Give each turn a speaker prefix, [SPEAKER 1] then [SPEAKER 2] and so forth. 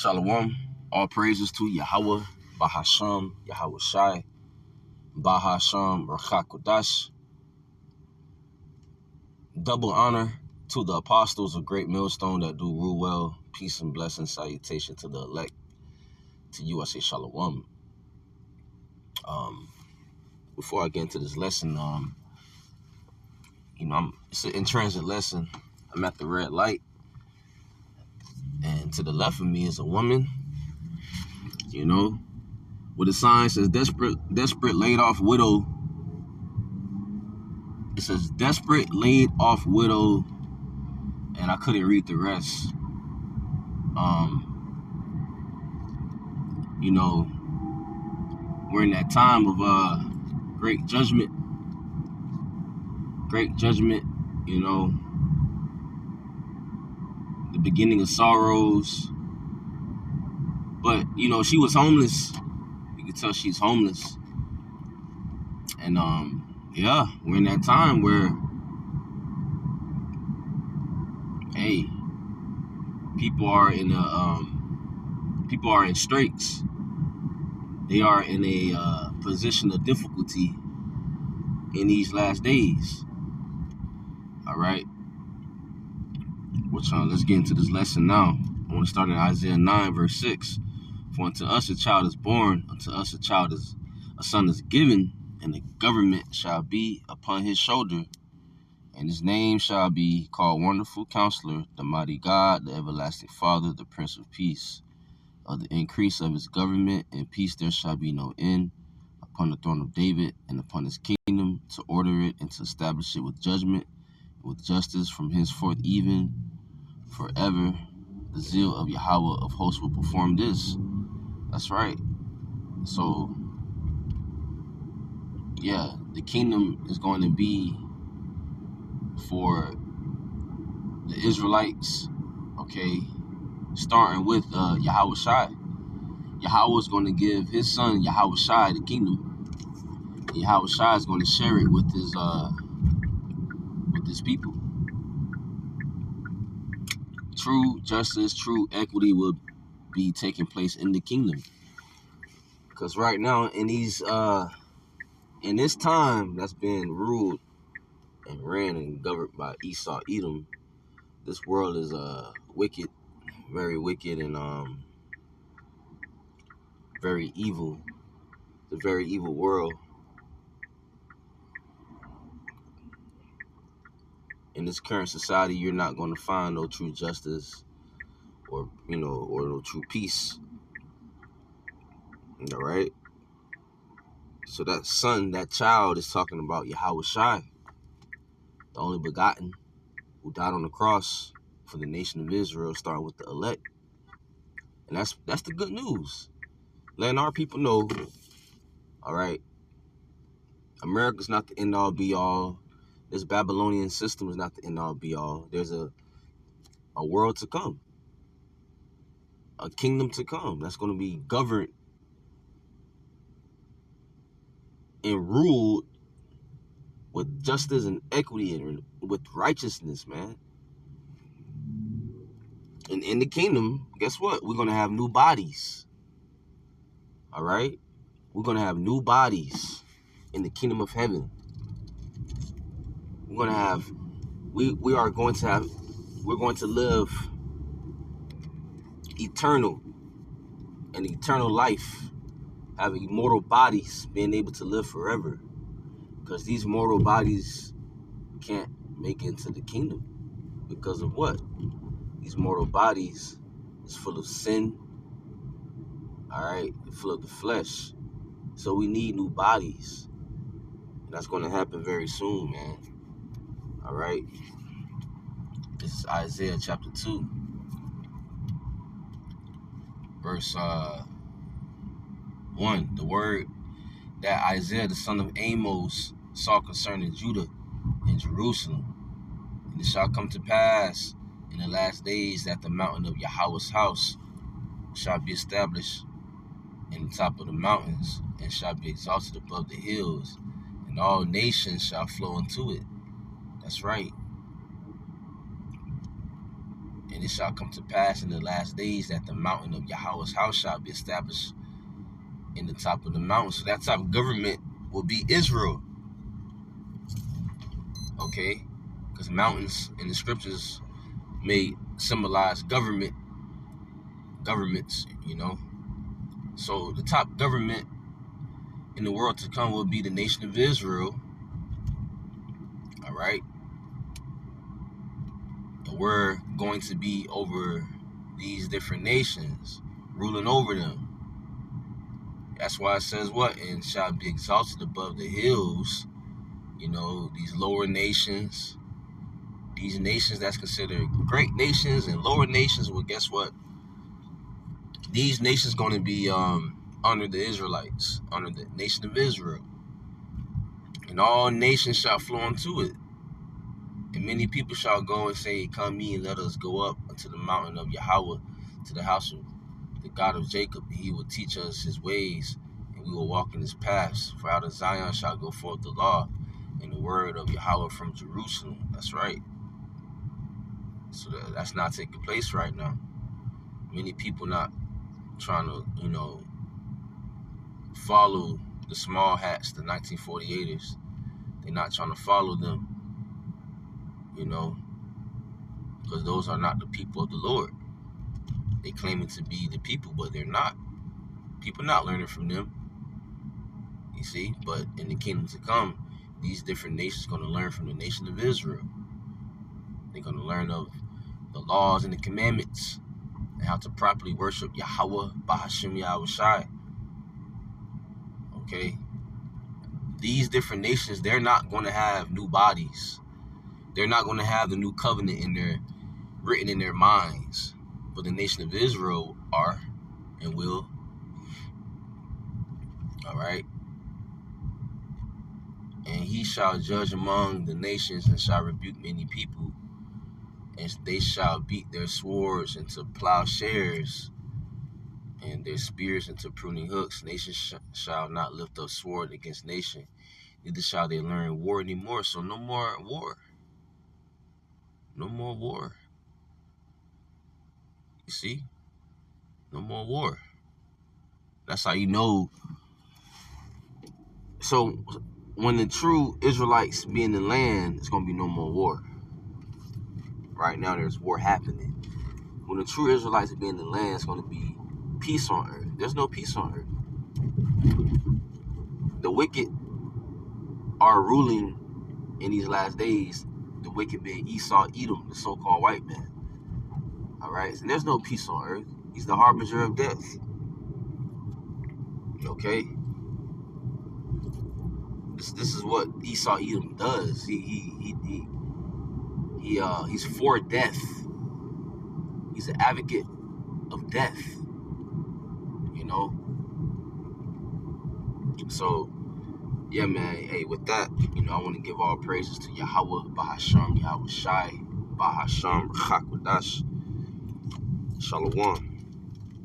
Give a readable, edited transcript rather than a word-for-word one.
[SPEAKER 1] Shalom. All praises to Yahweh, Bahasham, Yahweh Shai, Bahasham, Rachakodash. Double honor to the apostles of Great Millstone that do rule well. Peace and blessing, salutation to the elect. To you, I say Shalom. Before I get into this lesson, it's an in-transit lesson. I'm at the red light, and to the left of me is a woman, with a sign says desperate, laid off widow. It says desperate, laid off widow, and I couldn't read the rest. We're in that time of great judgment, the beginning of sorrows. But, she was homeless. You could tell she's homeless. And, we're in that time where, hey, people are in straits. They are in a position of difficulty in these last days. All right. Let's get into this lesson now. I want to start in Isaiah 9, verse 6. For unto us a child is born, unto us a son is given, and the government shall be upon his shoulder, and his name shall be called Wonderful Counselor, the Mighty God, the Everlasting Father, the Prince of Peace. Of the increase of his government and peace there shall be no end, upon the throne of David and upon his kingdom, to order it and to establish it with judgment, with justice from henceforth even forever. The zeal of Yahweh of hosts will perform this. That's right. So, the kingdom is going to be for the Israelites, okay, starting with Yahweh Shai. Yahweh is going to give his son, Yahweh Shai, the kingdom. And Yahweh Shai is going to share it with his people. True justice, true equity will be taking place in the kingdom. Because right now, in this time that's being ruled and ran and governed by Esau, Edom, this world is wicked, very wicked, and very evil. It's a very evil world. In this current society, you're not going to find no true justice or no true peace. All right? So that son, that child is talking about Yahweh Shai, the only begotten, who died on the cross for the nation of Israel, starting with the elect. And that's the good news. Letting our people know, all right, America's not the end-all, be-all. This Babylonian system is not the end-all, be-all. There's a world to come, a kingdom to come that's going to be governed and ruled with justice and equity and with righteousness, man. And in the kingdom, guess what? We're going to have new bodies. All right? We're going to have new bodies in the kingdom of heaven. We're going to live eternal, an eternal life, having immortal bodies, being able to live forever. Because these mortal bodies can't make it into the kingdom. Because of what? These mortal bodies is full of sin, all right, full of the flesh. So we need new bodies. And that's going to happen very soon, man. All right. This is Isaiah chapter 2, verse 1. The word that Isaiah, the son of Amos, saw concerning Judah and Jerusalem. And it shall come to pass in the last days that the mountain of Yahweh's house shall be established in the top of the mountains, and shall be exalted above the hills, and all nations shall flow into it. That's right. And it shall come to pass in the last days that the mountain of Yahweh's house shall be established in the top of the mountain. So that type of government will be Israel. Okay? Because mountains in the scriptures may symbolize governments, you know. So the top government in the world to come will be the nation of Israel. All right? And we're going to be over these different nations, ruling over them. That's why it says what? And shall be exalted above the hills. You know, these lower nations, these nations that's considered great nations and lower nations, well, guess what? These nations going to be under the Israelites, under the nation of Israel. And all nations shall flow unto it. And many people shall go and say, come ye and let us go up unto the mountain of Yahweh, to the house of the God of Jacob. He will teach us his ways, and we will walk in his paths. For out of Zion shall go forth the law and the word of Yahweh from Jerusalem. That's right. So that's not taking place right now. Many people not trying to, you know, follow the small hats, the 1948ers. They're not trying to follow them, you know, because those are not the people of the Lord. They claiming to be the people, but they're not. People not learning from them, you see. But in the kingdom to come, these different nations are going to learn from the nation of Israel. They're going to learn of the laws and the commandments and how to properly worship Yahweh, Bahashim Yahweh Shai. Okay? These different nations, they're not going to have new bodies. They're not going to have the new covenant written in their minds. But the nation of Israel are and will. All right? And he shall judge among the nations and shall rebuke many people. And they shall beat their swords into plowshares and their spears into pruning hooks. Nation shall not lift up sword against nation, neither shall they learn war anymore. So no more war. No more war. You see? No more war. That's how you know. So when the true Israelites be in the land, it's going to be no more war. Right now there's war happening. When the true Israelites be in the land, it's going to be peace on earth. There's no peace on earth. The wicked are ruling in these last days. The wicked being Esau, Edom, the so-called white man. All right? And there's no peace on earth. He's the harbinger of death. Okay? This is what Esau, Edom does. He's for death. He's an advocate of death. You know? So, yeah, man. Hey, with that, you know, I want to give all praises to Yahweh, Bahasham, Yahweh Shai, Bahasham, Chakwadash, Shalom.